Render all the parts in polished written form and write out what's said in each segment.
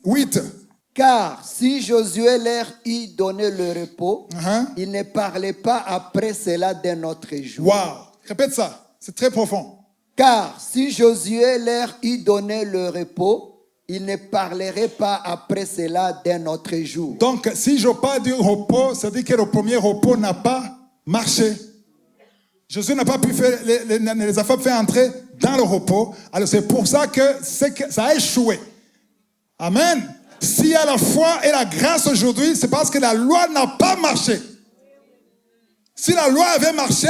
8. Car si Josué leur eût donné le repos, il ne parlait pas après cela d'un autre jour. Wow. Répète ça. C'est très profond. Car si Josué leur eût donné le repos, il ne parlerait pas après cela d'un autre jour. Donc, si je parle du repos, ça veut dire que le premier repos n'a pas marché. Jésus n'a pas pu faire les affaires faire entrer dans le repos. Alors, c'est pour ça que ça a échoué. Amen. S'il y a la foi et la grâce aujourd'hui, c'est parce que la loi n'a pas marché. Si la loi avait marché,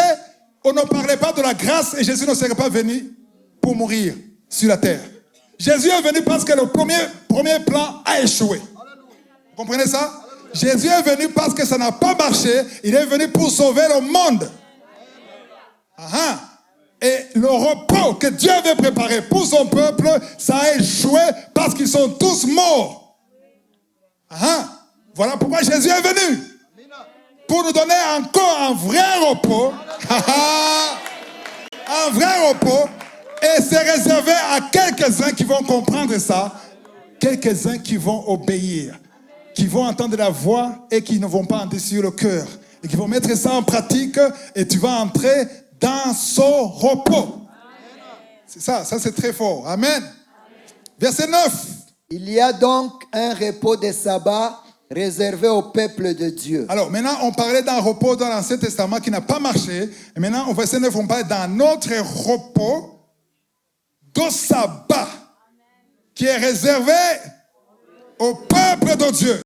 on ne parlait pas de la grâce et Jésus ne serait pas venu pour mourir sur la terre. Jésus est venu parce que le premier plan a échoué. Vous comprenez ça? Jésus est venu parce que ça n'a pas marché. Il est venu pour sauver le monde. Et le repos que Dieu avait préparé pour son peuple, ça a échoué parce qu'ils sont tous morts. Voilà pourquoi Jésus est venu. Pour nous donner encore un vrai repos. Un vrai repos. Et c'est réservé à quelques-uns qui vont comprendre ça. Quelques-uns qui vont obéir. Qui vont entendre la voix et qui ne vont pas entrer sur le cœur. Et qui vont mettre ça en pratique et tu vas entrer dans son repos. C'est ça c'est très fort. Amen. Verset 9. Il y a donc un repos de sabbat réservé au peuple de Dieu. Alors maintenant, on parlait d'un repos dans l'Ancien Testament qui n'a pas marché. Et maintenant, au verset 9, on parle d'un autre repos de sabbat qui est réservé au peuple de Dieu.